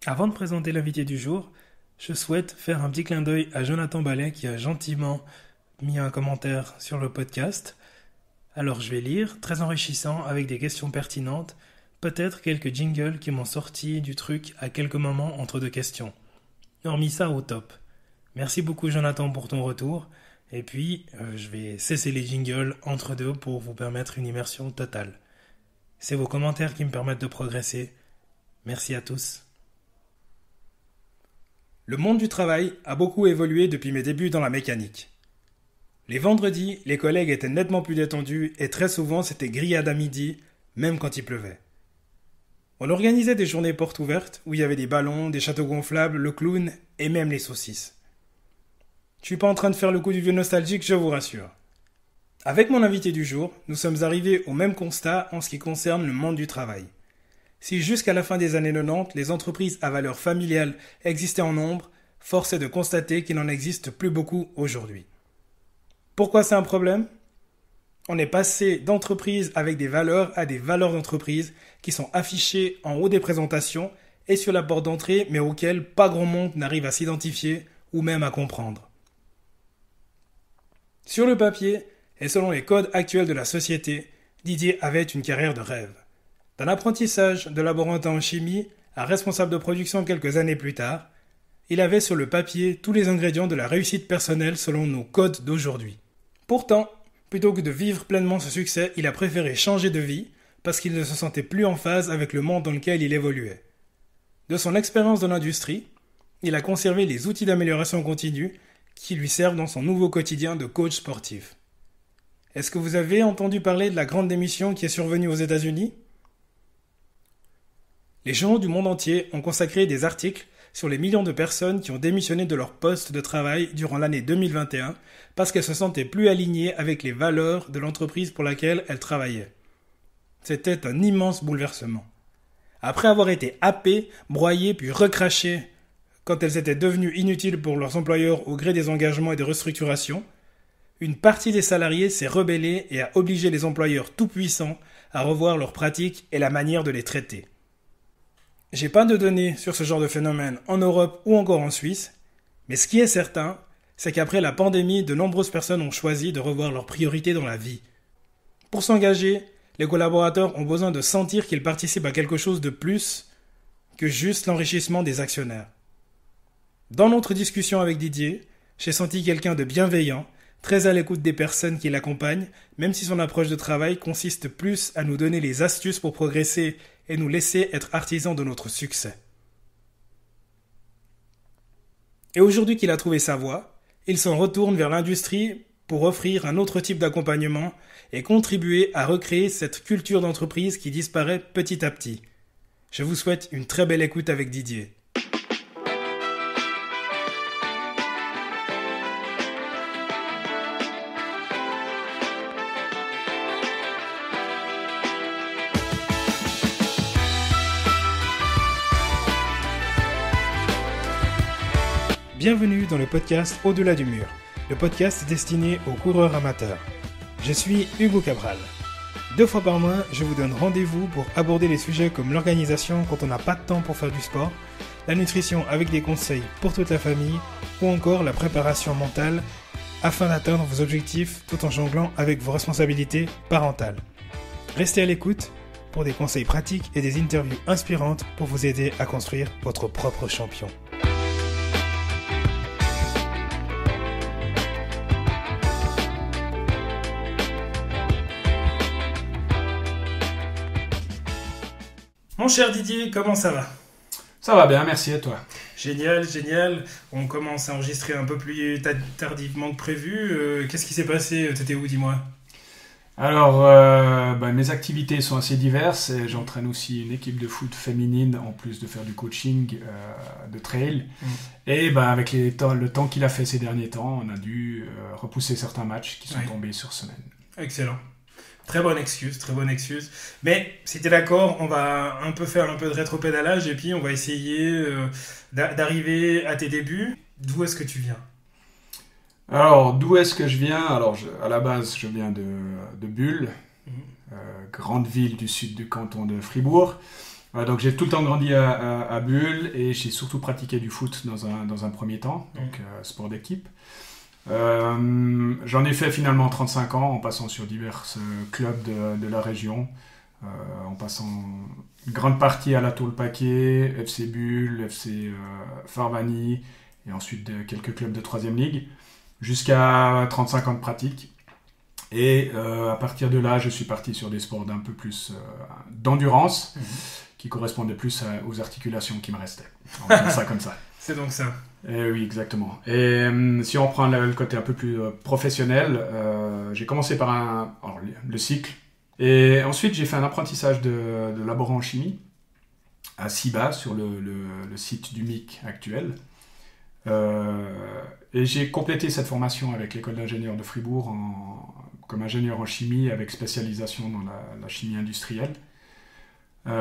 Avant de présenter l'invité du jour, je souhaite faire un petit clin d'œil à Jonathan Ballet qui a gentiment mis un commentaire sur le podcast. Alors je vais lire, très enrichissant avec des questions pertinentes, peut-être quelques jingles qui m'ont sorti du truc à quelques moments entre deux questions. Hormis ça, au top. Merci beaucoup Jonathan pour ton retour, et puis je vais cesser les jingles entre deux pour vous permettre une immersion totale. C'est vos commentaires qui me permettent de progresser. Merci à tous. Le monde du travail a beaucoup évolué depuis mes débuts dans la mécanique. Les vendredis, les collègues étaient nettement plus détendus et très souvent c'était grillade à midi, même quand il pleuvait. On organisait des journées portes ouvertes où il y avait des ballons, des châteaux gonflables, le clown et même les saucisses. Je suis pas en train de faire le coup du vieux nostalgique, je vous rassure. Avec mon invité du jour, nous sommes arrivés au même constat en ce qui concerne le monde du travail. Si jusqu'à la fin des années 90, les entreprises à valeur familiale existaient en nombre, force est de constater qu'il n'en existe plus beaucoup aujourd'hui. Pourquoi c'est un problème ? On est passé d'entreprises avec des valeurs à des valeurs d'entreprise qui sont affichées en haut des présentations et sur la porte d'entrée, mais auxquelles pas grand monde n'arrive à s'identifier ou même à comprendre. Sur le papier, et selon les codes actuels de la société, Didier avait une carrière de rêve. D'un apprentissage de laborantin en chimie à responsable de production quelques années plus tard, il avait sur le papier tous les ingrédients de la réussite personnelle selon nos codes d'aujourd'hui. Pourtant, plutôt que de vivre pleinement ce succès, il a préféré changer de vie parce qu'il ne se sentait plus en phase avec le monde dans lequel il évoluait. De son expérience dans l'industrie, il a conservé les outils d'amélioration continue qui lui servent dans son nouveau quotidien de coach sportif. Est-ce que vous avez entendu parler de la grande démission qui est survenue aux États-Unis ? Les journaux du monde entier ont consacré des articles sur les millions de personnes qui ont démissionné de leur poste de travail durant l'année 2021 parce qu'elles se sentaient plus alignées avec les valeurs de l'entreprise pour laquelle elles travaillaient. C'était un immense bouleversement. Après avoir été happées, broyées puis recrachées quand elles étaient devenues inutiles pour leurs employeurs au gré des engagements et des restructurations, une partie des salariés s'est rebellée et a obligé les employeurs tout-puissants à revoir leurs pratiques et la manière de les traiter. J'ai pas de données sur ce genre de phénomène en Europe ou encore en Suisse, mais ce qui est certain, c'est qu'après la pandémie, de nombreuses personnes ont choisi de revoir leurs priorités dans la vie. Pour s'engager, les collaborateurs ont besoin de sentir qu'ils participent à quelque chose de plus que juste l'enrichissement des actionnaires. Dans notre discussion avec Didier, j'ai senti quelqu'un de bienveillant, très à l'écoute des personnes qui l'accompagnent, même si son approche de travail consiste plus à nous donner les astuces pour progresser et nous laisser être artisans de notre succès. Et aujourd'hui qu'il a trouvé sa voie, il s'en retourne vers l'industrie pour offrir un autre type d'accompagnement et contribuer à recréer cette culture d'entreprise qui disparaît petit à petit. Je vous souhaite une très belle écoute avec Didier. Bienvenue dans le podcast Au-delà du mur, le podcast destiné aux coureurs amateurs. Je suis Hugo Cabral. 2 fois par mois, je vous donne rendez-vous pour aborder les sujets comme l'organisation quand on n'a pas de temps pour faire du sport, la nutrition avec des conseils pour toute la famille ou encore la préparation mentale afin d'atteindre vos objectifs tout en jonglant avec vos responsabilités parentales. Restez à l'écoute pour des conseils pratiques et des interviews inspirantes pour vous aider à construire votre propre champion. Mon cher Didier, comment ça va ? Ça va bien, merci à toi. Génial, génial. On commence à enregistrer un peu plus tardivement que prévu. Qu'est-ce qui s'est passé ? T'étais où, dis-moi ? Alors, mes activités sont assez diverses. Et j'entraîne aussi une équipe de foot féminine, en plus de faire du coaching de trail. Et avec le temps qu'il a fait ces derniers temps, on a dû repousser certains matchs qui sont tombés sur semaine. Excellent. Très bonne excuse. Mais si tu es d'accord, on va faire un peu de rétropédalage et puis on va essayer d'arriver à tes débuts. D'où est-ce que tu viens ? Alors, d'où est-ce que je viens ? Alors, à la base, je viens de Bulle, grande ville du sud du canton de Fribourg. Donc j'ai tout le temps grandi à Bulle et j'ai surtout pratiqué du foot dans un premier temps, donc sport d'équipe. J'en ai fait finalement 35 ans en passant sur divers clubs de la région, en passant une grande partie à la Tôle-Paquet, FC Bulle, FC Farvani et ensuite quelques clubs de 3e ligue, jusqu'à 35 ans de pratique. Et à partir de là, je suis parti sur des sports d'un peu plus d'endurance, qui correspondaient plus aux articulations qui me restaient. On va dire ça comme ça. C'est donc ça. Et oui, exactement. Et si on prend le côté un peu plus professionnel, j'ai commencé par le cycle. Et ensuite, j'ai fait un apprentissage de laborant en chimie à Ciba, sur le site du MIC actuel. Et j'ai complété cette formation avec l'école d'ingénieurs de Fribourg comme ingénieur en chimie avec spécialisation dans la chimie industrielle.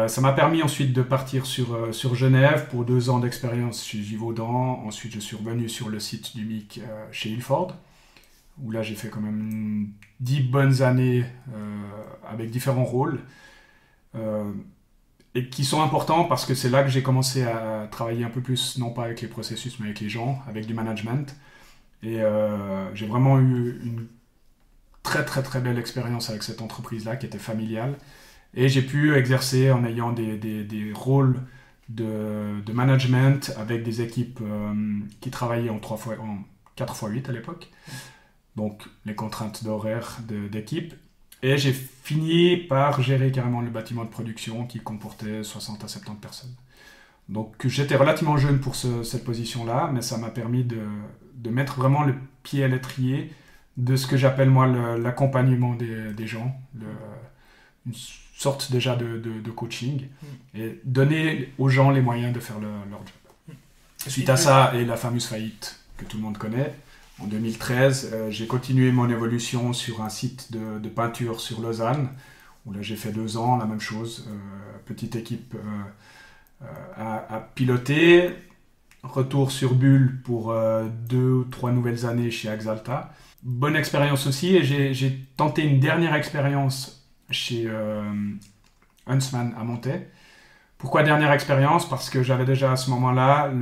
Ça m'a permis ensuite de partir sur Genève pour 2 ans d'expérience chez Givaudan. Ensuite, je suis revenu sur le site du MIC chez Ilford, où là j'ai fait quand même 10 bonnes années avec différents rôles, et qui sont importants parce que c'est là que j'ai commencé à travailler un peu plus, non pas avec les processus, mais avec les gens, avec du management. Et j'ai vraiment eu une très très très belle expérience avec cette entreprise-là qui était familiale. Et j'ai pu exercer en ayant des rôles de management avec des équipes qui travaillaient en 4x8 à l'époque. Donc les contraintes d'horaire d'équipe. Et j'ai fini par gérer carrément le bâtiment de production qui comportait 60 à 70 personnes. Donc j'étais relativement jeune pour cette position-là, mais ça m'a permis de mettre vraiment le pied à l'étrier de ce que j'appelle moi l'accompagnement des gens, une sorte déjà de coaching, et donner aux gens les moyens de faire leur job. Suite à ça, et la fameuse faillite que tout le monde connaît, en 2013, j'ai continué mon évolution sur un site de peinture sur Lausanne, où là j'ai fait 2 ans, la même chose, petite équipe à piloter, retour sur Bulle pour 2 ou 3 nouvelles années chez Axalta. Bonne expérience aussi, et j'ai tenté une dernière expérience chez Huntsman à Montaix. Pourquoi dernière expérience? Parce que j'avais déjà à ce moment-là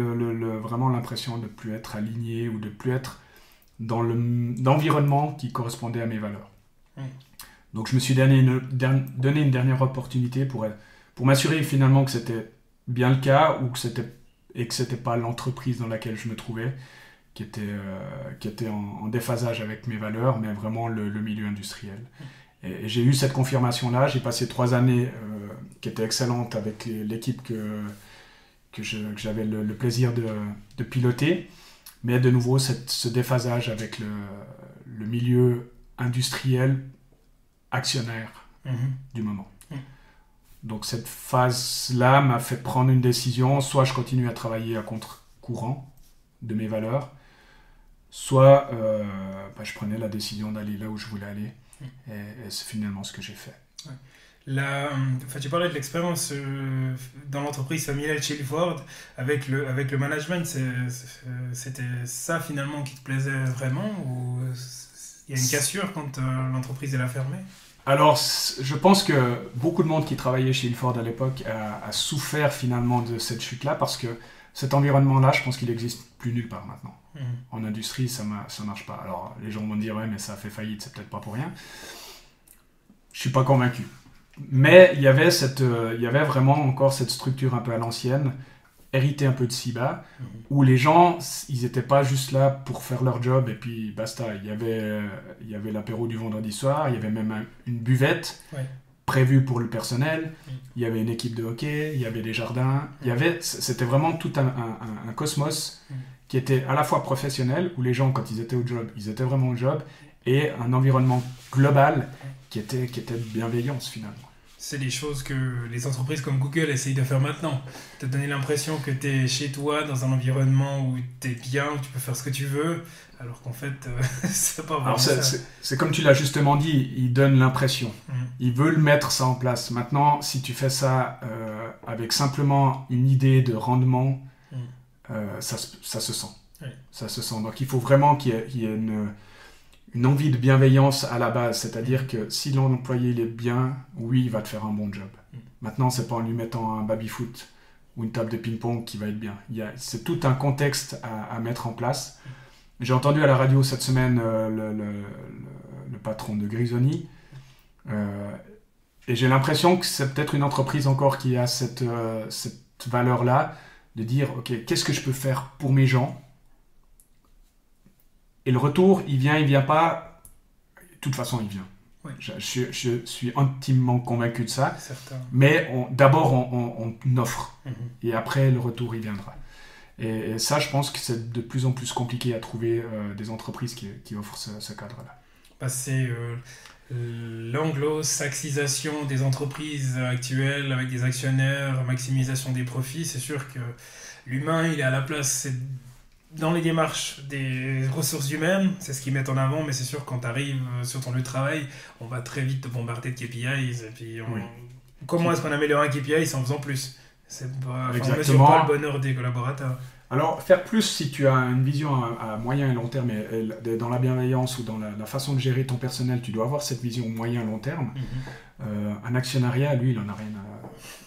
vraiment l'impression de ne plus être aligné ou de ne plus être dans l'environnement qui correspondait à mes valeurs. Donc je me suis donné une dernière opportunité pour m'assurer finalement que c'était bien le cas, et que c'était pas l'entreprise dans laquelle je me trouvais qui était en déphasage avec mes valeurs, mais vraiment le milieu industriel. Et j'ai eu cette confirmation-là. J'ai passé 3 années qui étaient excellentes avec l'équipe que j'avais le plaisir de piloter. Mais de nouveau, ce déphasage avec le milieu industriel actionnaire du moment. Donc cette phase-là m'a fait prendre une décision. Soit je continue à travailler à contre-courant de mes valeurs, soit je prenais la décision d'aller là où je voulais aller. Et c'est finalement ce que j'ai fait. Tu parlais de l'expérience dans l'entreprise familiale chez Ilford avec le management. C'était ça finalement qui te plaisait vraiment, ou il y a une cassure quand l'entreprise elle a fermé? Alors, je pense que beaucoup de monde qui travaillait chez Ilford à l'époque a souffert finalement de cette chute-là, parce que cet environnement-là, je pense qu'il n'existe plus nulle part maintenant. En industrie, ça marche pas. Alors, les gens vont me dire, ouais, mais ça a fait faillite, c'est peut-être pas pour rien. Je suis pas convaincu. Mais il y avait vraiment encore cette structure un peu à l'ancienne, héritée un peu de Ciba, où les gens, ils n'étaient pas juste là pour faire leur job et puis basta. Il y avait l'apéro du vendredi soir, il y avait même une buvette prévue pour le personnel, il y avait une équipe de hockey, il y avait des jardins, c'était vraiment tout un cosmos qui était à la fois professionnel, où les gens, quand ils étaient au job, ils étaient vraiment au job, et un environnement global qui était de bienveillance finalement. C'est des choses que les entreprises comme Google essayent de faire maintenant. Te donner l'impression que tu es chez toi, dans un environnement où tu es bien, où tu peux faire ce que tu veux, alors qu'en fait, c'est pas vraiment. Alors ça. C'est comme tu l'as justement dit, ils donnent l'impression. Ils veulent mettre ça en place. Maintenant, si tu fais ça avec simplement une idée de rendement, ça se sent. Ça se sent. Donc il faut vraiment qu'il y ait une envie de bienveillance à la base, c'est-à-dire que si l'employé il est bien, oui, il va te faire un bon job. Maintenant, c'est pas en lui mettant un baby-foot ou une table de ping-pong qui va être bien. C'est tout un contexte à mettre en place. J'ai entendu à la radio cette semaine le patron de Grisoni. Et j'ai l'impression que c'est peut-être une entreprise encore qui a cette valeur-là, de dire, OK, qu'est-ce que je peux faire pour mes gens? Et le retour, il vient pas. De toute façon, il vient. Oui. Je suis intimement convaincu de ça. Certain. Mais d'abord, on offre. Et après, le retour, il viendra. Et ça, je pense que c'est de plus en plus compliqué à trouver des entreprises qui offrent ce cadre-là. C'est l'anglo-saxisation des entreprises actuelles avec des actionnaires, maximisation des profits. C'est sûr que l'humain, il est à la place. C'est dans les démarches des ressources humaines, c'est ce qu'ils mettent en avant, mais c'est sûr, quand tu arrives sur ton lieu de travail, on va très vite te bombarder de KPIs. Et puis comment est-ce qu'on améliore un KPI en faisant plus? On ne mesure pas le bonheur des collaborateurs. Alors, faire plus, si tu as une vision à moyen et long terme, et dans la bienveillance ou dans la façon de gérer ton personnel, tu dois avoir cette vision moyen et long terme. Un actionnariat, lui, il en a rien à...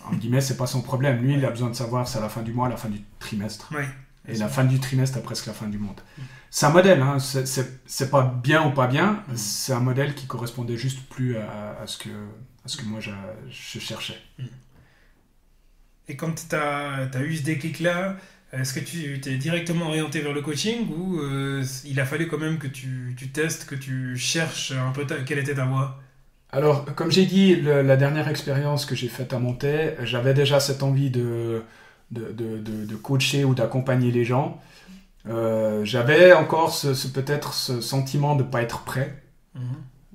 En guillemets, c'est pas son problème. Lui, il a besoin de savoir, c'est à la fin du mois, à la fin du trimestre. Oui. Et la fin du trimestre, c'est presque la fin du monde. C'est un modèle, hein. C'est pas bien ou pas bien, c'est un modèle qui correspondait juste plus à ce que moi je cherchais. Et quand tu as eu ce déclic-là, est-ce que tu t'es directement orienté vers le coaching ou il a fallu quand même que tu testes, que tu cherches un peu quelle était ta voie? Alors, comme j'ai dit, la dernière expérience que j'ai faite à Montaix, j'avais déjà cette envie de coacher ou d'accompagner les gens. J'avais encore peut-être ce sentiment de ne pas être prêt.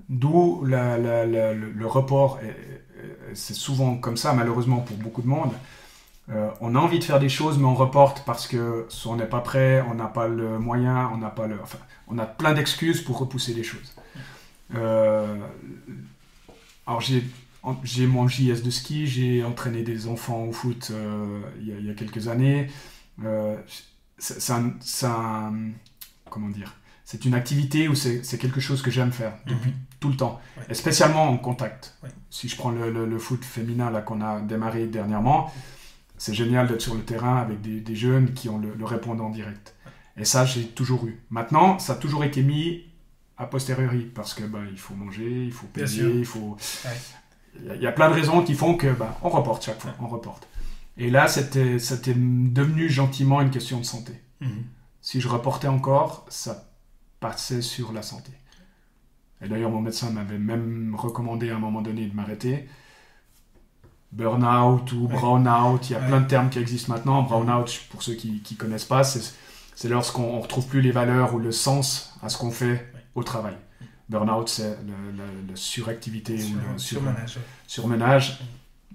D'où le report. C'est souvent comme ça, malheureusement, pour beaucoup de monde. On a envie de faire des choses, mais on reporte parce que soit on n'est pas prêt, on n'a pas le moyen, on a plein d'excuses pour repousser les choses. Alors j'ai mon JS de ski, j'ai entraîné des enfants au foot il y a quelques années. Comment dire, c'est une activité où c'est quelque chose que j'aime faire depuis tout le temps, et spécialement en contact. Si je prends le foot féminin là, qu'on a démarré dernièrement, c'est génial d'être sur le terrain avec des jeunes qui ont le répondant direct. Et ça, j'ai toujours eu. Maintenant, ça a toujours été mis a posteriori, parce que il faut manger, il faut payer, il faut... Il y a plein de raisons qui font que on reporte chaque fois, on reporte. Et là, c'était devenu gentiment une question de santé. Si je reportais encore, ça passait sur la santé. Et d'ailleurs, mon médecin m'avait même recommandé à un moment donné de m'arrêter. Burn-out ou brown-out, il y a plein de termes qui existent maintenant. Brown-out, pour ceux qui ne connaissent pas, c'est lorsqu'on ne retrouve plus les valeurs ou le sens à ce qu'on fait au travail. Burn-out, c'est la suractivité ou le surmenage.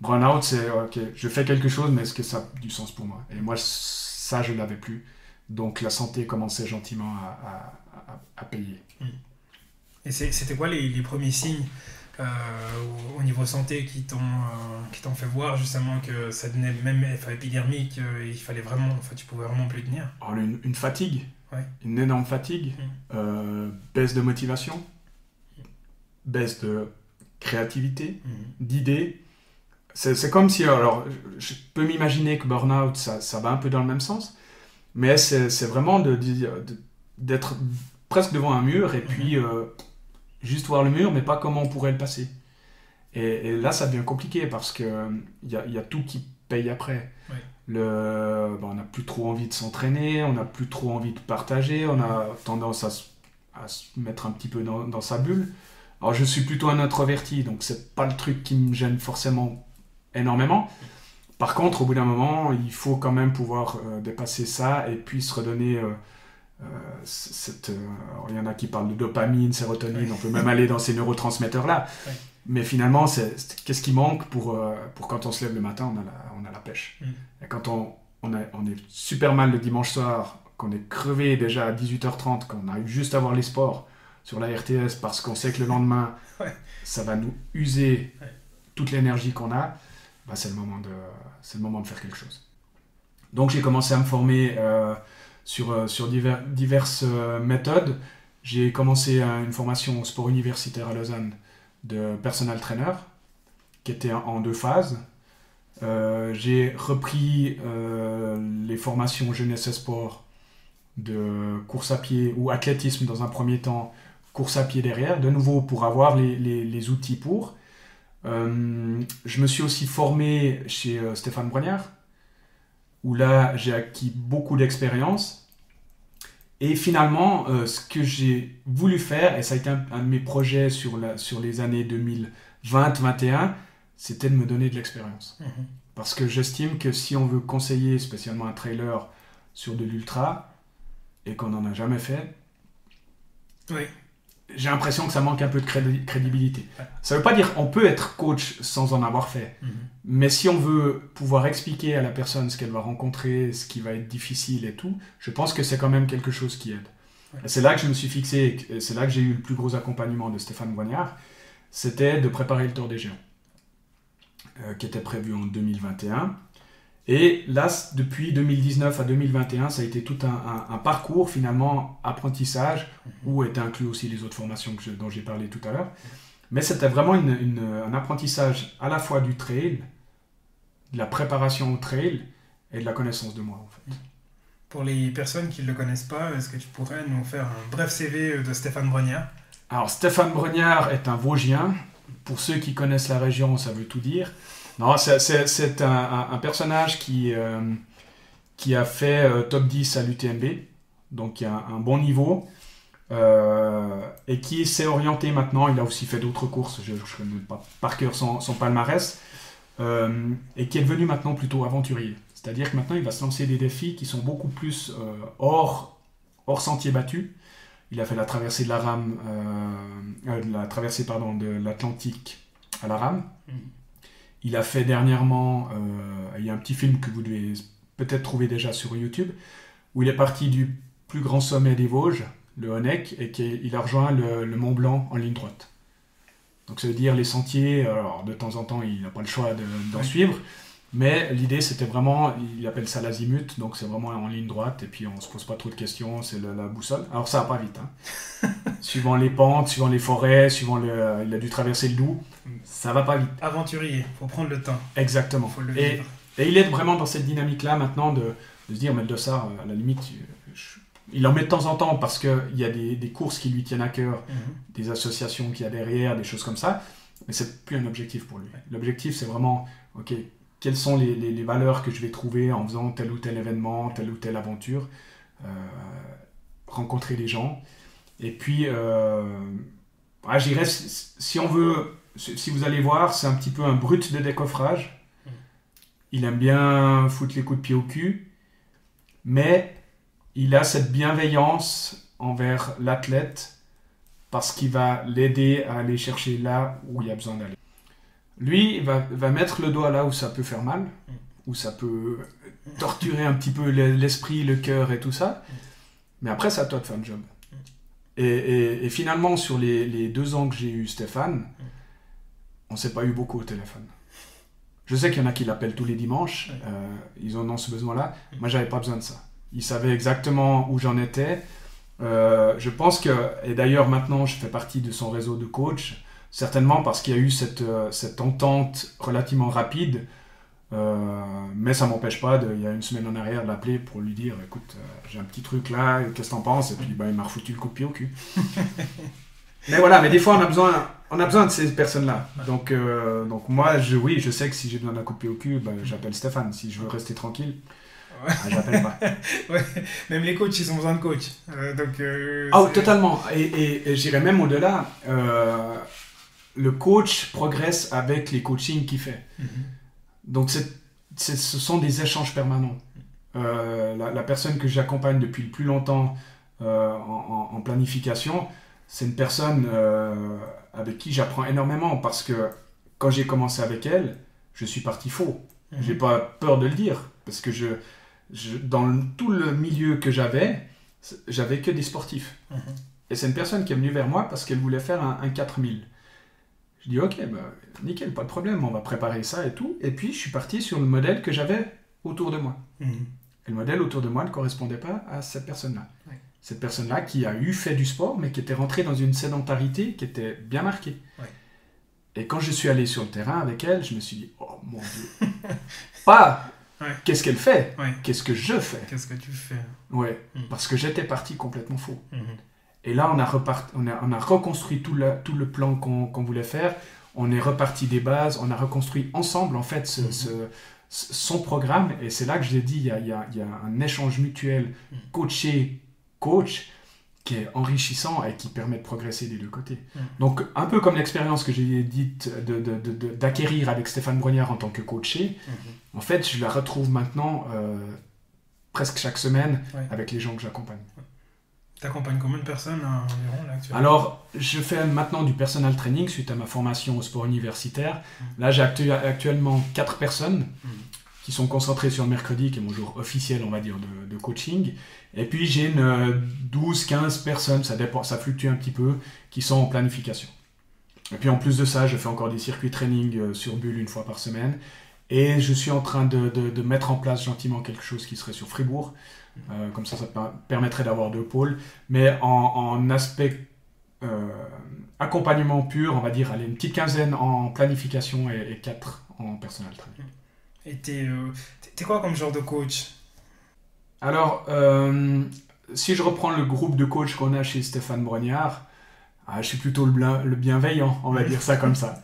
Burn-out, c'est OK, je fais quelque chose, mais est-ce que ça a du sens pour moi? Et moi, ça, je ne l'avais plus. Donc, la santé commençait gentiment à payer. Et c'était quoi les premiers signes au niveau santé qui t'ont fait voir justement que ça devenait même épidermique, il fallait vraiment, tu pouvais vraiment plus tenir? Alors, une fatigue, une énorme fatigue, baisse de motivation, baisse de créativité, d'idées. C'est comme si, alors je peux m'imaginer que burn-out, ça va un peu dans le même sens, mais c'est vraiment d'être presque devant un mur et puis juste voir le mur, mais pas comment on pourrait le passer. Et là, ça devient compliqué parce qu'il y a tout qui paye après. On n'a plus trop envie de s'entraîner, on n'a plus trop envie de partager, on a tendance à se mettre un petit peu dans sa bulle. Alors, je suis plutôt un introverti, donc c'est pas le truc qui me gêne forcément énormément. Par contre, au bout d'un moment, il faut quand même pouvoir dépasser ça et puis se redonner il y en a qui parlent de dopamine, sérotonine, on peut même aller dans ces neurotransmetteurs-là. Mais finalement, qu'est-ce qui manque pour quand on se lève le matin, on a la pêche. Et quand on est super mal le dimanche soir, qu'on est crevé déjà à 18h30, qu'on arrive juste à voir les sports sur la RTS parce qu'on sait que le lendemain, ça va nous user toute l'énergie qu'on a, c'est le moment de faire quelque chose. Donc j'ai commencé à me former sur diverses méthodes. J'ai commencé une formation au sport universitaire à Lausanne de personal trainer. qui était en 2 phases. J'ai repris les formations jeunesse et sport de course à pied ou athlétisme dans un premier temps, course à pied derrière, de nouveau pour avoir les outils pour. Je me suis aussi formé chez Stéphane Brognard, où là j'ai acquis beaucoup d'expérience. Et finalement, ce que j'ai voulu faire, et ça a été un de mes projets sur les années 2020-2021, c'était de me donner de l'expérience. Parce que j'estime que si on veut conseiller spécialement un trailer sur de l'ultra, et qu'on n'en a jamais fait, oui. J'ai l'impression que ça manque un peu de crédibilité. Ça ne veut pas dire qu'on peut être coach sans en avoir fait. Mais si on veut pouvoir expliquer à la personne ce qu'elle va rencontrer, ce qui va être difficile et tout, je pense que c'est quand même quelque chose qui aide. Et c'est là que je me suis fixé, et c'est là que j'ai eu le plus gros accompagnement de Stéphane Brognard, c'était de préparer le Tour des Géants, qui était prévu en 2021. Et là, depuis 2019 à 2021, ça a été tout un parcours, finalement, apprentissage, où étaient inclus aussi les autres formations dont j'ai parlé tout à l'heure. Mais c'était vraiment un apprentissage à la fois du trail, de la préparation au trail, et de la connaissance de moi, en fait. Pour les personnes qui ne le connaissent pas, est-ce que tu pourrais nous faire un bref CV de Stéphane Brognard ? Alors, Stéphane Brognard est un Vosgien. Pour ceux qui connaissent la région, ça veut tout dire. Non, c'est un personnage qui a fait top 10 à l'UTMB, donc qui a un bon niveau, et qui s'est orienté maintenant, il a aussi fait d'autres courses, je ne connais pas par cœur son palmarès, et qui est devenu maintenant plutôt aventurier. C'est-à-dire que maintenant il va se lancer des défis qui sont beaucoup plus hors sentier battu. Il a fait la traversée de la rame, de l'Atlantique à la rame. Il a fait dernièrement, il y a un petit film que vous devez peut-être trouver déjà sur YouTube, où il est parti du plus grand sommet des Vosges, le Honeck, et il a rejoint le Mont Blanc en ligne droite. Donc ça veut dire les sentiers, alors de temps en temps il n'a pas le choix d'en suivre, mais l'idée c'était vraiment, il appelle ça l'azimut, donc c'est vraiment en ligne droite, et puis on ne se pose pas trop de questions, c'est la boussole. Alors ça va pas vite, hein. Suivant les pentes, suivant les forêts, il a dû traverser le Doubs, ça va pas vite. Aventurier, faut prendre le temps. Exactement. Faut le vivre. Et il est vraiment dans cette dynamique-là maintenant de se dire, mais de ça, à la limite, il en met de temps en temps parce qu'il y a des courses qui lui tiennent à cœur, des associations qu'il y a derrière, des choses comme ça, mais c'est plus un objectif pour lui. L'objectif, c'est vraiment, ok, quelles sont les valeurs que je vais trouver en faisant tel ou tel événement, telle ou telle aventure, rencontrer des gens. Et puis, je dirais, si vous allez voir, c'est un petit peu un brut de décoffrage. Il aime bien foutre les coups de pied au cul, mais il a cette bienveillance envers l'athlète parce qu'il va l'aider à aller chercher là où il y a besoin d'aller. Lui, il va mettre le doigt là où ça peut faire mal, où ça peut torturer un petit peu l'esprit, le cœur et tout ça, mais après, c'est à toi de faire le job. Et finalement, sur les 2 ans que j'ai eu Stéphane, on ne s'est pas eu beaucoup au téléphone. Je sais qu'il y en a qui l'appellent tous les dimanches, ils en ont ce besoin-là. Moi, j'avais pas besoin de ça. Il savait exactement où j'en étais. Je pense que, et d'ailleurs maintenant, je fais partie de son réseau de coachs, certainement parce qu'il y a eu cette entente relativement rapide, mais ça m'empêche pas, il y a une semaine en arrière, de l'appeler pour lui dire, écoute, j'ai un petit truc là, qu'est-ce que t'en penses? Et puis il m'a refoutu le coup de pied au cul. Mais voilà, mais des fois on a besoin de ces personnes-là. Donc moi, je sais que si j'ai besoin d'un coup de pied au cul, j'appelle Stéphane. Si je veux rester tranquille, j'appelle pas. Ouais. Même les coachs, ils ont besoin de coach. Totalement. Et j'irais même au-delà. Le coach progresse avec les coachings qu'il fait. Donc ce sont des échanges permanents. La personne que j'accompagne depuis le plus longtemps en planification, c'est une personne avec qui j'apprends énormément parce que quand j'ai commencé avec elle, je suis parti faux. J'ai pas peur de le dire parce que dans tout le milieu que j'avais que des sportifs. Et c'est une personne qui est venue vers moi parce qu'elle voulait faire un 4000. Je dis ok, nickel, pas de problème, on va préparer ça et tout. Et puis je suis parti sur le modèle que j'avais autour de moi. Et le modèle autour de moi ne correspondait pas à cette personne-là. Ouais. Cette personne-là qui a fait du sport, mais qui était rentrée dans une sédentarité qui était bien marquée. Ouais. Et quand je suis allé sur le terrain avec elle, je me suis dit, oh mon Dieu, pas qu'est-ce qu'elle fait, qu'est-ce que je fais. Qu'est-ce que tu fais. Ouais, parce que j'étais parti complètement faux. Et là, on a reconstruit tout le plan qu'on voulait faire. On est reparti des bases, on a reconstruit ensemble, en fait, son programme. Et c'est là que je l'ai dit, il y a un échange mutuel coaché-coach qui est enrichissant et qui permet de progresser des deux côtés. Donc, un peu comme l'expérience que j'ai dite d'acquérir avec Stéphane Brognard en tant que coaché, en fait, je la retrouve maintenant presque chaque semaine avec les gens que j'accompagne. Tu accompagnes combien de personnes environ là, actuellement? Alors, je fais maintenant du personal training suite à ma formation au sport universitaire. Là, j'ai actuellement 4 personnes qui sont concentrées sur le mercredi, qui est mon jour officiel, on va dire, de coaching. Et puis, j'ai 12-15 personnes, ça dépend, ça fluctue un petit peu, qui sont en planification. Et puis, en plus de ça, je fais encore des circuits training sur Bulle une fois par semaine. Et je suis en train de mettre en place gentiment quelque chose qui serait sur Fribourg. Comme ça permettrait d'avoir 2 pôles. Mais en aspect accompagnement pur, on va dire, allez, une petite quinzaine en planification et 4 en personal training. Et t'es quoi comme genre de coach? Alors, si je reprends le groupe de coachs qu'on a chez Stéphane Brognard, je suis plutôt le bienveillant, on va dire ça comme ça.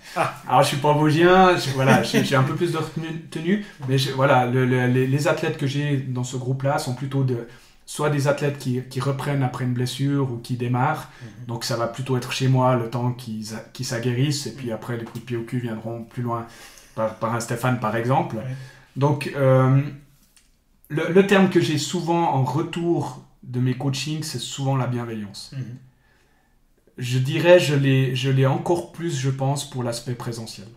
Alors, je suis pas vosgien, j'ai un peu plus de retenue, mais voilà, les athlètes que j'ai dans ce groupe-là sont plutôt soit des athlètes qui reprennent après une blessure ou qui démarrent. Donc, ça va plutôt être chez moi le temps qu'ils s'aguerrissent, et puis après, les coups de pied au cul viendront plus loin par un Stéphane, par exemple. Donc, le terme que j'ai souvent en retour de mes coachings, c'est souvent la bienveillance. Je dirais, je l'ai encore plus, je pense, pour l'aspect présentiel.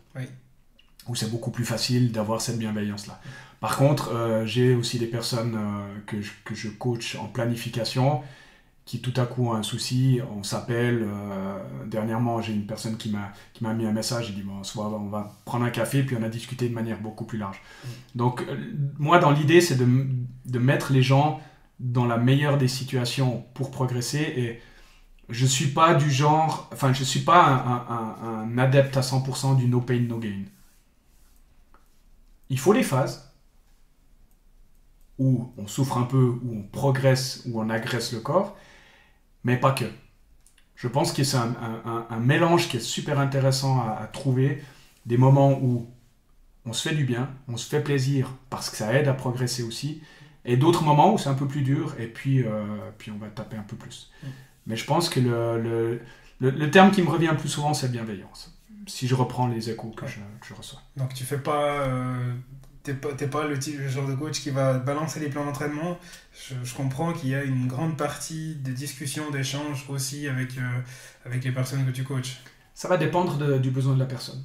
Où c'est beaucoup plus facile d'avoir cette bienveillance-là. Par contre, j'ai aussi des personnes que je coach en planification qui tout à coup ont un souci, on s'appelle. Dernièrement, j'ai une personne qui m'a mis un message, il dit bon, on va prendre un café, puis on a discuté de manière beaucoup plus large. Donc, moi, dans l'idée, c'est de mettre les gens dans la meilleure des situations pour progresser. Et je suis pas du genre, enfin, je suis pas un adepte à 100% du no pain, no gain. Il faut des phases où on souffre un peu, où on progresse, où on agresse le corps, mais pas que. Je pense que c'est un mélange qui est super intéressant à trouver, des moments où on se fait du bien, on se fait plaisir parce que ça aide à progresser aussi, et d'autres moments où c'est un peu plus dur, et puis on va taper un peu plus. Mais je pense que le terme qui me revient le plus souvent, c'est bienveillance. Si je reprends les échos que je reçois. Donc tu fais pas... T'es pas le genre de coach qui va balancer les plans d'entraînement. Je comprends qu'il y a une grande partie de discussion, d'échange aussi avec les personnes que tu coaches. Ça va dépendre du besoin de la personne.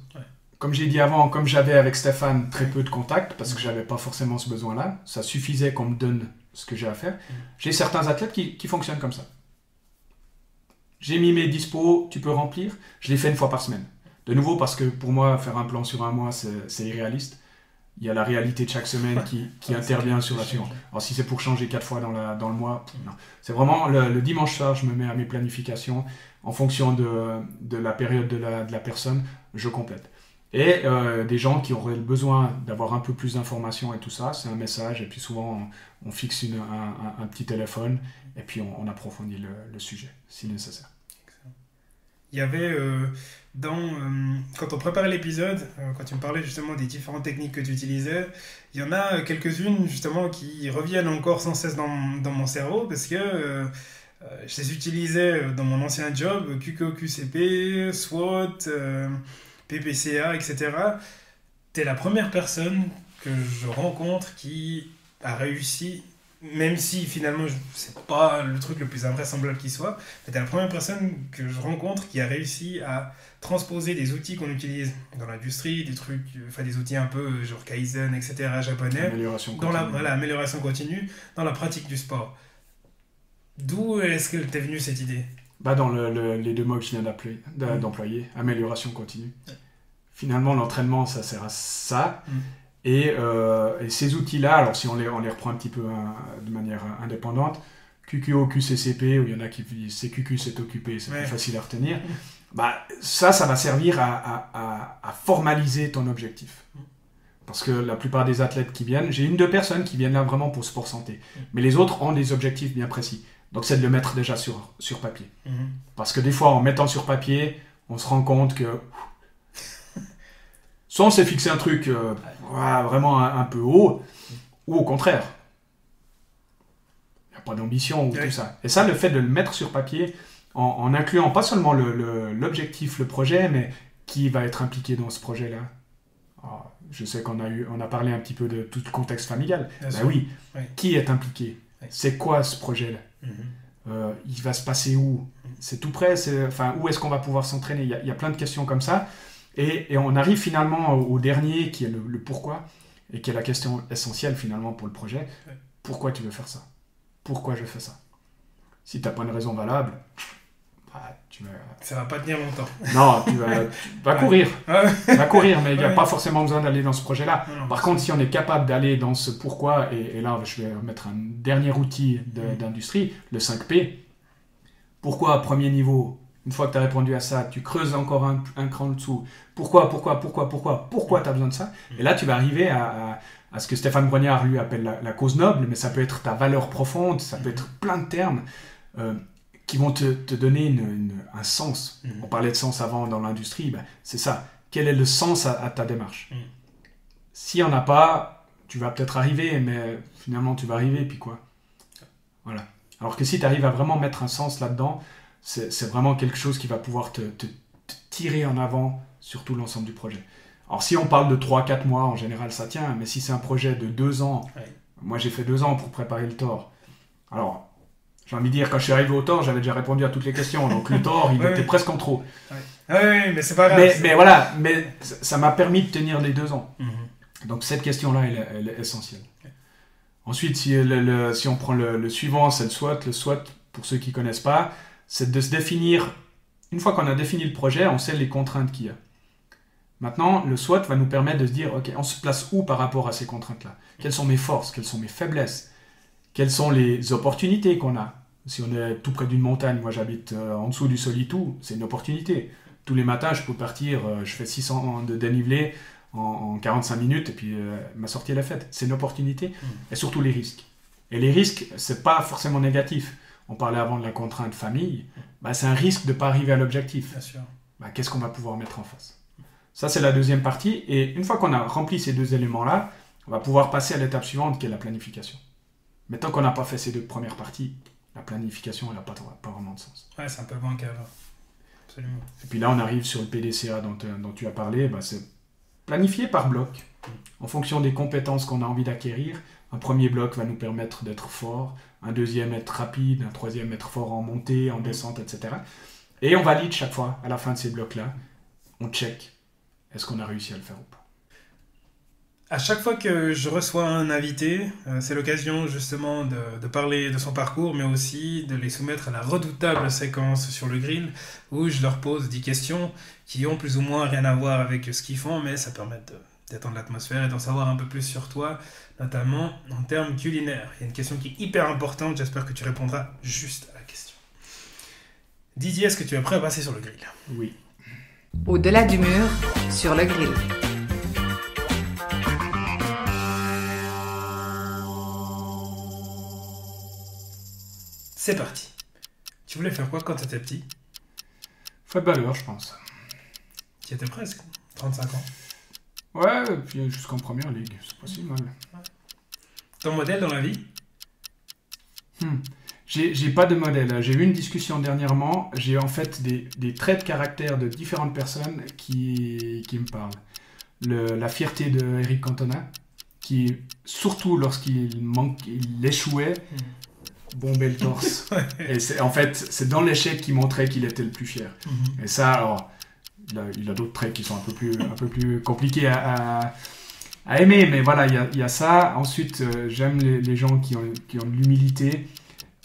Comme j'ai dit avant, comme j'avais avec Stéphane très peu de contact, parce que j'avais pas forcément ce besoin-là, ça suffisait qu'on me donne ce que j'ai à faire. J'ai certains athlètes qui fonctionnent comme ça. J'ai mis mes dispos, tu peux remplir. Je les fais une fois par semaine. De nouveau, parce que pour moi, faire un plan sur un mois, c'est irréaliste. Il y a la réalité de chaque semaine qui intervient sur la suivante. Alors si c'est pour changer 4 fois dans le mois, non. C'est vraiment le dimanche soir, je me mets à mes planifications. En fonction de la période de la personne, je complète. Et des gens qui auraient besoin d'avoir un peu plus d'informations et tout ça, c'est un message. Et puis souvent, on fixe un petit téléphone et puis on approfondit le sujet, si nécessaire. Il y avait, quand on préparait l'épisode, quand tu me parlais justement des différentes techniques que tu utilisais, il y en a quelques-unes justement qui reviennent encore sans cesse dans mon cerveau parce que je les utilisais dans mon ancien job, QQQCP, SWOT, PPCA, etc. T'es la première personne que je rencontre qui a réussi, même si finalement c'est pas le truc le plus invraisemblable qui soit, mais t'es la première personne que je rencontre qui a réussi à transposer des outils qu'on utilise dans l'industrie, des outils un peu genre Kaizen, etc. japonais, amélioration continue. Dans l'amélioration continue, dans la pratique du sport. D'où est-ce que t'es venue cette idée? Dans les 2 mots que je viens d'employer, amélioration continue. Finalement, l'entraînement, ça sert à ça. Et ces outils-là, alors si on les reprend un petit peu de manière indépendante, QQO, QCCP, où il y en a qui disent c'est QQ, c'est occupé, c'est plus facile à retenir. Bah, ça va servir à formaliser ton objectif. Parce que la plupart des athlètes qui viennent, j'ai 1-2 personnes qui viennent là vraiment pour sport santé. Mais les autres ont des objectifs bien précis. Donc c'est de le mettre déjà sur papier. Parce que des fois, en mettant sur papier, on se rend compte que soit on s'est fixé un truc vraiment un peu haut, ou au contraire, il n'y a pas d'ambition ou tout ça. Et ça, le fait de le mettre sur papier, en incluant pas seulement l'objectif, le projet, mais qui va être impliqué dans ce projet-là. Alors, je sais qu'on a parlé un petit peu de tout le contexte familial. Oui, qui est impliqué? C'est quoi ce projet-là? Il va se passer où? C'est tout près? Où est-ce qu'on va pouvoir s'entraîner? Il y a plein de questions comme ça. Et on arrive finalement au dernier, qui est le pourquoi, et qui est la question essentielle finalement pour le projet. Pourquoi tu veux faire ça? Pourquoi je fais ça? Si tu n'as pas une raison valable, ça va pas tenir longtemps. Non, tu vas courir. Tu vas courir, mais il n'y a pas forcément besoin d'aller dans ce projet-là. Par contre, si on est capable d'aller dans ce pourquoi, et là, je vais mettre un dernier outil d'industrie, le 5P. Pourquoi, à premier niveau, une fois que tu as répondu à ça, tu creuses encore un cran en dessous. Pourquoi tu as besoin de ça? Et là, tu vas arriver à ce que Stéphane Brognard, lui, appelle la cause noble, mais ça peut être ta valeur profonde, ça peut être plein de termes qui vont te donner un sens. On parlait de sens avant dans l'industrie, c'est ça. Quel est le sens à ta démarche? S'il n'y en a pas, tu vas peut-être arriver, mais finalement tu vas arriver, puis quoi? Voilà. Alors que si tu arrives à vraiment mettre un sens là-dedans, c'est vraiment quelque chose qui va pouvoir te tirer en avant sur tout l'ensemble du projet. Alors si on parle de 3-4 mois, en général ça tient, mais si c'est un projet de 2 ans, moi j'ai fait 2 ans pour préparer le Thor. Alors, j'ai envie de dire, quand je suis arrivé au Thor, j'avais déjà répondu à toutes les questions, donc le Thor, il était presque en trop. Oui, mais c'est pas grave. Mais voilà, mais ça m'a permis de tenir les 2 ans. Donc cette question-là, elle est essentielle. Ensuite, si on prend le suivant, c'est le SWOT. Le SWOT, pour ceux qui ne connaissent pas, c'est de se définir. Une fois qu'on a défini le projet, on sait les contraintes qu'il y a. Maintenant, le SWOT va nous permettre de se dire, ok, on se place où par rapport à ces contraintes-là? Quelles sont mes forces? Quelles sont mes faiblesses? Quelles sont les opportunités qu'on a? Si on est tout près d'une montagne, moi j'habite en dessous du Solitou, c'est une opportunité. Tous les matins, je peux partir, je fais 600 de dénivelé en 45 minutes et puis ma sortie est la fête. C'est une opportunité. Et surtout les risques. Et les risques, c'est pas forcément négatif. On parlait avant de la contrainte famille. C'est un risque de ne pas arriver à l'objectif. Bien sûr. Qu'est-ce qu'on va pouvoir mettre en face? Ça, c'est la deuxième partie. Et une fois qu'on a rempli ces 2 éléments-là, on va pouvoir passer à l'étape suivante qui est la planification. Mais tant qu'on n'a pas fait ces 2 premières parties, la planification, elle n'a pas vraiment de sens. Ouais, c'est un peu bancal. Absolument. Et puis là, on arrive sur le PDCA dont tu as parlé. C'est planifier par bloc. En fonction des compétences qu'on a envie d'acquérir, un premier bloc va nous permettre d'être fort, un deuxième être rapide, un troisième être fort en montée, en descente, etc. Et on valide chaque fois, à la fin de ces blocs-là, on check, est-ce qu'on a réussi à le faire ou pas. À chaque fois que je reçois un invité, c'est l'occasion justement de parler de son parcours, mais aussi de les soumettre à la redoutable séquence sur le grill, où je leur pose 10 questions qui ont plus ou moins rien à voir avec ce qu'ils font, mais ça permet de détendre l'atmosphère et d'en savoir un peu plus sur toi, notamment en termes culinaires. Il y a une question qui est hyper importante, j'espère que tu répondras juste à la question. Didier, est-ce que tu es prêt à passer sur le grill? Oui. Au-delà du mur, sur le grill. C'est parti. Tu voulais faire quoi quand tu étais petit? Footballeur, je pense. Tu étais presque, 35 ans. Ouais, et puis jusqu'en première ligue, c'est pas si mal. Ton modèle dans la vie? J'ai pas de modèle. J'ai eu une discussion dernièrement. J'ai en fait des traits de caractère de différentes personnes qui me parlent. La fierté de Eric Cantona, qui, surtout lorsqu'il échouait, bombait le torse. Et en fait, c'est dans l'échec qu'il montrait qu'il était le plus fier. Et ça, alors, il a d'autres traits qui sont un peu plus compliqués à aimer, mais voilà, il y a ça. Ensuite, j'aime les gens qui ont de l'humilité.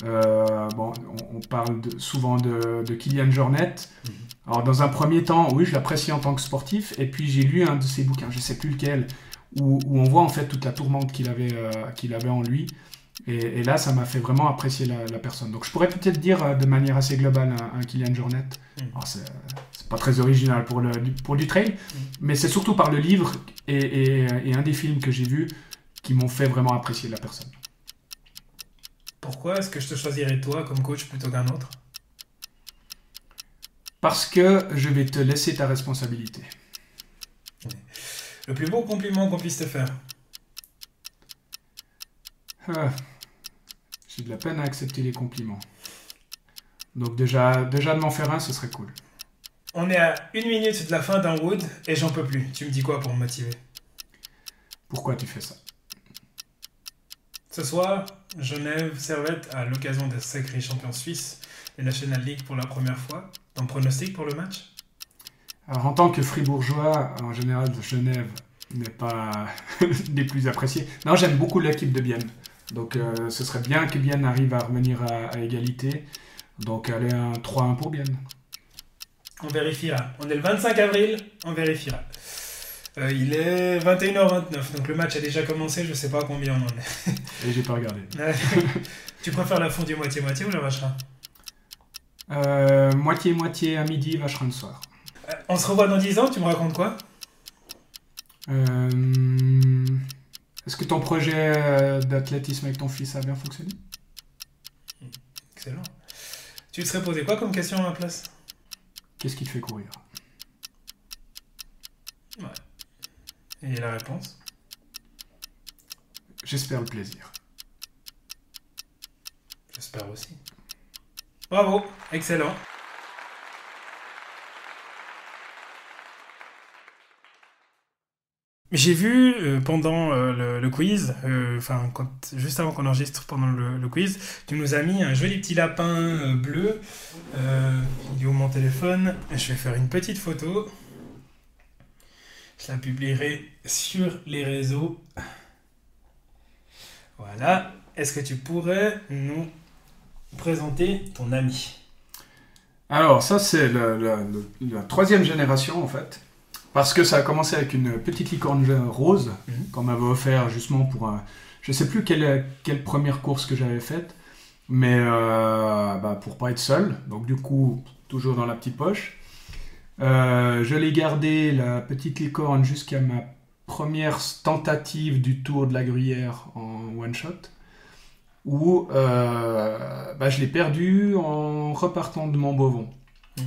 On parle souvent de Kylian Jornet. Alors, dans un premier temps, oui, je l'apprécie en tant que sportif. Et puis, j'ai lu un de ses bouquins, je ne sais plus lequel, où on voit en fait toute la tourmente qu'il avait en lui. Et là, ça m'a fait vraiment apprécier la personne. Donc je pourrais peut-être dire de manière assez globale un Kylian Jornet. Alors, c'est pas très original pour du trail, mais c'est surtout par le livre et un des films que j'ai vus qui m'ont fait vraiment apprécier la personne. Pourquoi est-ce que je te choisirais toi comme coach plutôt qu'un autre? Parce que je vais te laisser ta responsabilité. Le plus beau compliment qu'on puisse te faire? J'ai de la peine à accepter les compliments. Donc déjà de m'en faire un, ce serait cool. On est à 1 minute de la fin d'un Wood et j'en peux plus. Tu me dis quoi pour me motiver? Pourquoi tu fais ça? Ce soir, Genève Servette à l'occasion des sacrés champions suisses des National League pour la première fois. Ton pronostic pour le match? Alors en tant que fribourgeois, en général, Genève n'est pas des plus appréciés. Non, j'aime beaucoup l'équipe de Bienne. Donc ce serait bien que Bienne arrive à revenir à égalité. Donc allez, un 3-1 pour Bienne. On vérifiera. On est le 25 avril, on vérifiera. Il est 21h29, donc le match a déjà commencé, je sais pas combien on en est. Et j'ai pas regardé. Tu préfères la fondue moitié-moitié ou la vacherin? Moitié-moitié à midi, vacherin le soir. On se revoit dans 10 ans, tu me racontes quoi? Est-ce que ton projet d'athlétisme avec ton fils a bien fonctionné? Excellent. Tu te serais posé quoi comme question à ma place? Qu'est-ce qui te fait courir? Ouais. Et la réponse? J'espère le plaisir. J'espère aussi. Bravo, excellent. J'ai vu pendant le quiz, juste avant qu'on enregistre pendant le quiz, tu nous as mis un joli petit lapin bleu. Il est où mon téléphone? Je vais faire une petite photo. Je la publierai sur les réseaux. Voilà. Est-ce que tu pourrais nous présenter ton ami? Alors ça c'est la troisième génération en fait. Parce que ça a commencé avec une petite licorne rose qu'on m'avait offert justement pour un... Je sais plus quelle première course que j'avais faite, mais pour pas être seul. Donc du coup, toujours dans la petite poche. Je l'ai gardé, la petite licorne, jusqu'à ma première tentative du Tour de la Gruyère en one-shot, où je l'ai perdu en repartant de Montbovon.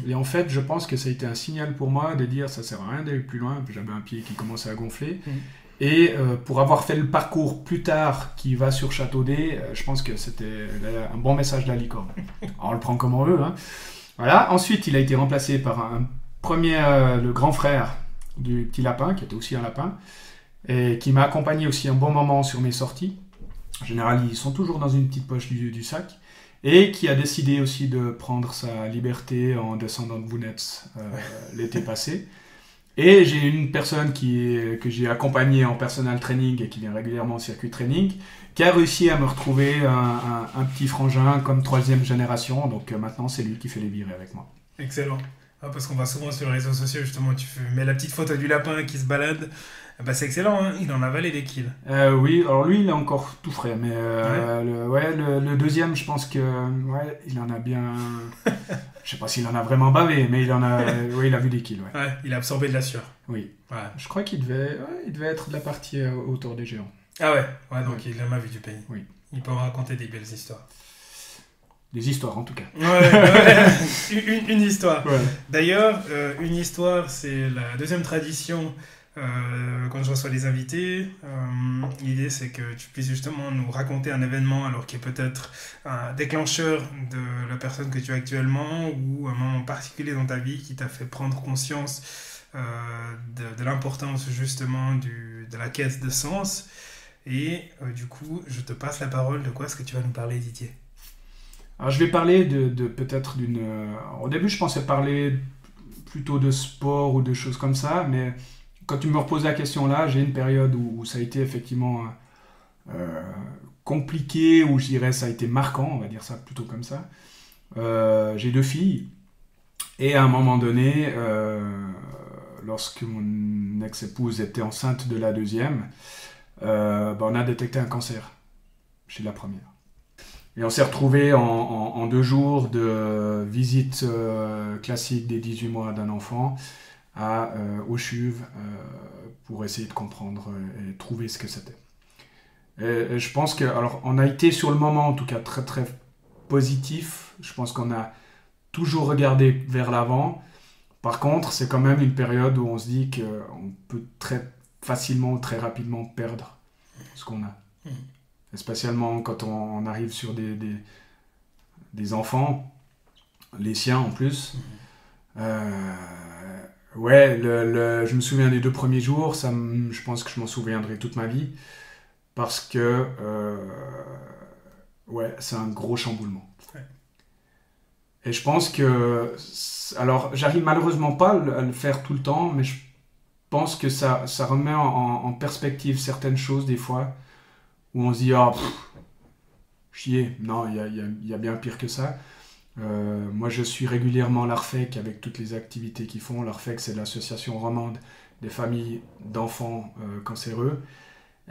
Et en fait, je pense que ça a été un signal pour moi de dire ça sert à rien d'aller plus loin. J'avais un pied qui commençait à gonfler. Et pour avoir fait le parcours plus tard qui va sur Châteaudet, je pense que c'était un bon message de la licorne. Alors, on le prend comme on veut. Hein. Voilà. Ensuite, il a été remplacé par un premier, le grand frère du petit lapin, qui était aussi un lapin, et qui m'a accompagné aussi un bon moment sur mes sorties. En général, ils sont toujours dans une petite poche du sac. Et qui a décidé aussi de prendre sa liberté en descendant de Vounetz l'été passé. Et j'ai une personne que j'ai accompagnée en personal training et qui vient régulièrement au circuit training, qui a réussi à me retrouver un petit frangin comme troisième génération. Donc maintenant, c'est lui qui fait les virées avec moi. Excellent. Parce qu'on va souvent sur les réseaux sociaux, justement, tu mets la petite photo du lapin qui se balade. C'est excellent, hein, il en a avalé des kills. Oui, alors lui, il est encore tout frais, mais le deuxième, je pense que il en a bien... je sais pas s'il en a vraiment bavé, mais il a vu des kills. Ouais, il a absorbé de la sueur. Oui. Ouais. Je crois qu'il devait être de la partie autour des géants. Ah ouais, donc il en a vu du pays. Oui. Il peut raconter des belles histoires. Des histoires, en tout cas. Ouais. Une histoire. Ouais. D'ailleurs, une histoire, c'est la deuxième tradition quand je reçois les invités. L'idée, c'est que tu puisses justement nous raconter un événement, alors qui est peut-être un déclencheur de la personne que tu es actuellement, ou un moment particulier dans ta vie qui t'a fait prendre conscience de l'importance justement de la quête de sens. Et du coup, je te passe la parole. De quoi est-ce que tu vas nous parler, Didier? Alors, je vais parler de peut-être d'une... Au début, je pensais parler plutôt de sport ou de choses comme ça, mais quand tu me reposes la question là, j'ai une période où ça a été effectivement compliqué, où je dirais ça a été marquant, on va dire ça plutôt comme ça. J'ai 2 filles, et à un moment donné, lorsque mon ex-épouse était enceinte de la deuxième, on a détecté un cancer. chez la première. Et on s'est retrouvés en 2 jours de visite classique des 18 mois d'un enfant au CHUV pour essayer de comprendre et trouver ce que c'était. Et je pense que, alors, on a été sur le moment, en tout cas, très très positif. Je pense qu'on a toujours regardé vers l'avant. Par contre, c'est quand même une période où on se dit qu'on peut très facilement, très rapidement perdre ce qu'on a. Et spécialement quand on arrive sur des enfants, les siens en plus. Ouais, je me souviens des 2 premiers jours, je pense que je m'en souviendrai toute ma vie, parce que ouais, c'est un gros chamboulement. Ouais. Et je pense que, alors j'arrive malheureusement pas à le faire tout le temps, mais je pense que ça remet en perspective certaines choses des fois, où on se dit, chier, non, il y a bien pire que ça. Moi, je suis régulièrement l'ARFEC avec toutes les activités qu'ils font. L'ARFEC, c'est l'association romande des familles d'enfants cancéreux.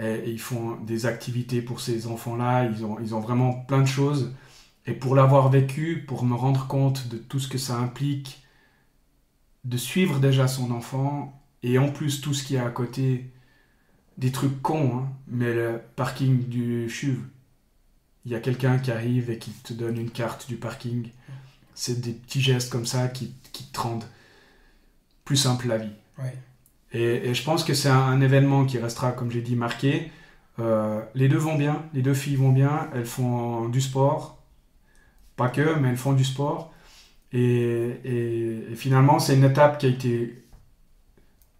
Et ils font des activités pour ces enfants-là. Ils ont vraiment plein de choses. Et pour l'avoir vécu, pour me rendre compte de tout ce que ça implique, de suivre déjà son enfant, et en plus tout ce qu'il y a à côté, des trucs cons, hein, mais le parking du CHUV, il y a quelqu'un qui arrive et qui te donne une carte du parking. C'est des petits gestes comme ça qui te rendent plus simple la vie. Ouais. Et je pense que c'est un événement qui restera, comme j'ai dit, marqué. Les 2 vont bien, les 2 filles vont bien, elles font du sport. Pas que, mais elles font du sport. Et finalement, c'est une étape qui a été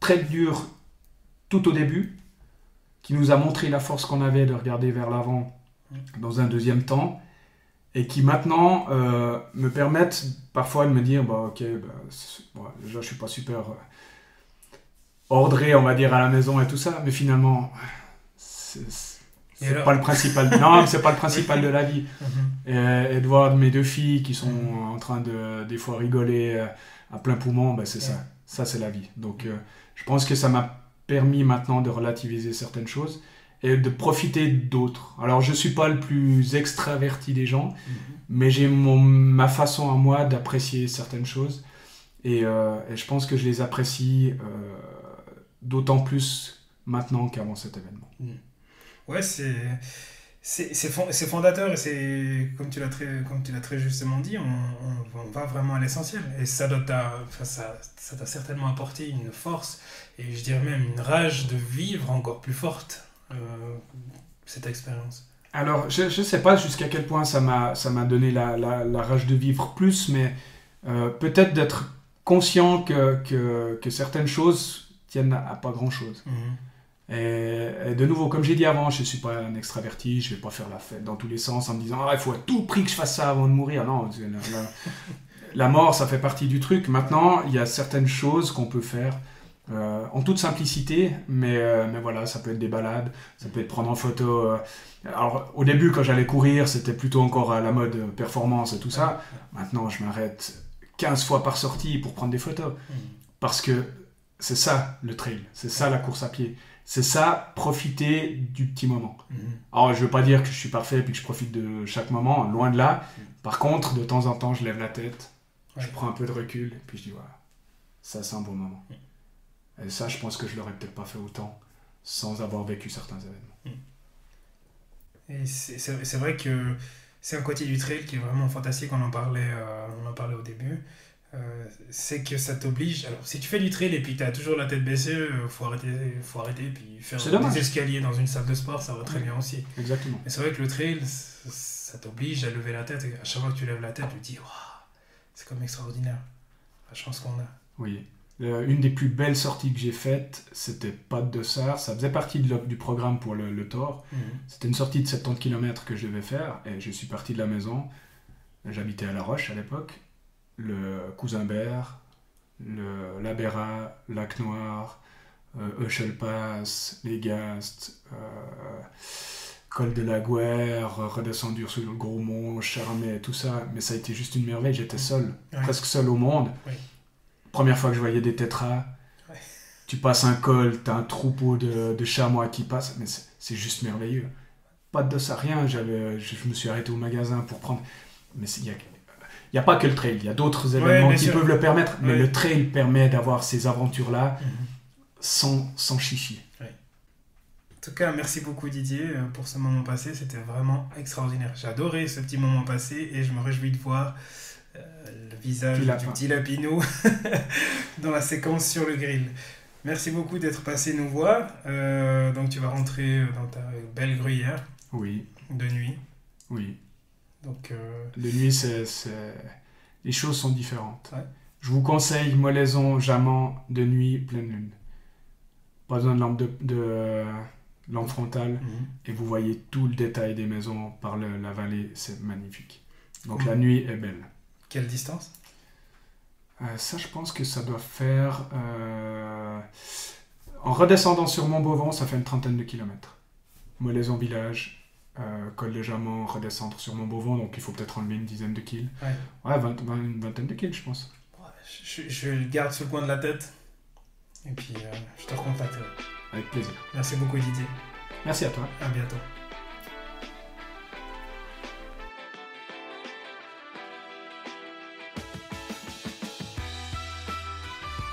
très dure tout au début, qui nous a montré la force qu'on avait de regarder vers l'avant dans un deuxième temps, et qui maintenant me permettent parfois de me dire déjà je suis pas super ordré, on va dire, à la maison et tout ça, mais finalement c'est pas le principal. Non, c'est pas le principal de la vie. Et de voir mes 2 filles qui sont en train de des fois rigoler à plein poumon, c'est ça c'est la vie. Donc je pense que ça m'a permis maintenant de relativiser certaines choses et de profiter d'autres. Alors je suis pas le plus extraverti des gens, mais j'ai ma façon à moi d'apprécier certaines choses, et je pense que je les apprécie d'autant plus maintenant qu'avant cet événement. Ouais, c'est fondateur, et c'est, comme tu l'as très justement dit, on va vraiment à l'essentiel, et ça t'a certainement apporté une force, et je dirais même une rage de vivre encore plus forte, cette expérience. Alors, je sais pas jusqu'à quel point ça m'a donné la rage de vivre plus, mais peut-être d'être conscient que certaines choses tiennent à pas grand-chose. Et de nouveau, comme j'ai dit avant, je ne suis pas un extraverti, je ne vais pas faire la fête dans tous les sens en me disant il faut à tout prix que je fasse ça avant de mourir. Non, la mort, ça fait partie du truc. Maintenant, il y a certaines choses qu'on peut faire en toute simplicité, mais voilà, ça peut être des balades, ça peut être prendre en photo. Alors, au début, quand j'allais courir, c'était plutôt encore à la mode performance et tout ça. Maintenant, je m'arrête 15 fois par sortie pour prendre des photos. Parce que c'est ça, le trail. C'est ça, la course à pied. C'est ça, profiter du petit moment. Alors, je ne veux pas dire que je suis parfait et que je profite de chaque moment, loin de là. Par contre, de temps en temps, je lève la tête, je prends un peu de recul, et puis je dis, voilà, ça, c'est un bon moment. Et ça, je pense que je ne l'aurais peut-être pas fait autant sans avoir vécu certains événements. Et c'est vrai que c'est un côté du trail qui est vraiment fantastique, on en parlait au début. C'est que ça t'oblige. Alors, si tu fais du trail et puis que tu as toujours la tête baissée, faut arrêter, puis faire des escaliers dans une salle de sport, ça va très bien aussi. Exactement. Mais c'est vrai que le trail, ça t'oblige à lever la tête, et à chaque fois que tu lèves la tête, tu te dis, waouh, c'est comme extraordinaire, la chance qu'on a. Oui. Une des plus belles sorties que j'ai faites, c'était Pas de Dossard. Ça faisait partie du programme pour le Thor. C'était une sortie de 70 km que je devais faire, et je suis parti de la maison. J'habitais à La Roche à l'époque. Le Cousinbert, la Béra, Lac Noir, Heuchelpass, Les Gastes, Col de la Guerre, redescendu sur le Gros Mont, Charmey, tout ça. Mais ça a été juste une merveille, j'étais seul, presque seul au monde. Oui. Première fois que je voyais des tétras, tu passes un col, t'as un troupeau de chamois qui passent, mais c'est juste merveilleux. pas de ça, rien. Je me suis arrêté au magasin pour prendre... Mais il n'y a pas que le trail, il y a d'autres événements qui peuvent le permettre, mais le trail permet d'avoir ces aventures-là sans chichi. Ouais. En tout cas, merci beaucoup Didier pour ce moment passé, c'était vraiment extraordinaire. J'ai adoré ce petit moment passé et je me réjouis de voir le visage du petit Lapinou dans la séquence sur le grill. Merci beaucoup d'être passé nous voir. Donc tu vas rentrer dans ta belle gruyère. Oui. De nuit. Oui. Donc, de nuit, les choses sont différentes. Ouais. Je vous conseille molaison, jamant, de nuit, pleine lune. Pas besoin de lampe frontale. Et vous voyez tout le détail des maisons par la vallée, c'est magnifique. Donc la nuit est belle. Quelle distance ? Ça, je pense que ça doit faire... en redescendant sur Mont-Beauvon, ça fait une 30aine de kilomètres. Molaison village, col de Jamant, redescendre sur Mont-Beauvon, donc il faut peut-être enlever une dizaine de kills. Ouais, une vingtaine de kills, je pense. Je le garde sur le coin de la tête. Et puis, je te recontacterai. Avec plaisir. Merci beaucoup, Didier. Merci à toi. À bientôt.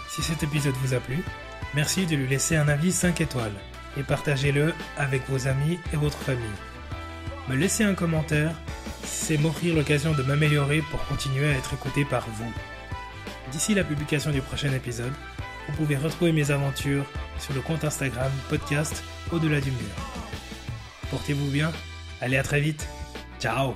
Si cet épisode vous a plu, merci de lui laisser un avis 5 étoiles et partagez-le avec vos amis et votre famille. Me laisser un commentaire, c'est m'offrir l'occasion de m'améliorer pour continuer à être écouté par vous. D'ici la publication du prochain épisode, vous pouvez retrouver mes aventures sur le compte Instagram podcast Au-delà du mur. Portez-vous bien, allez à très vite, ciao.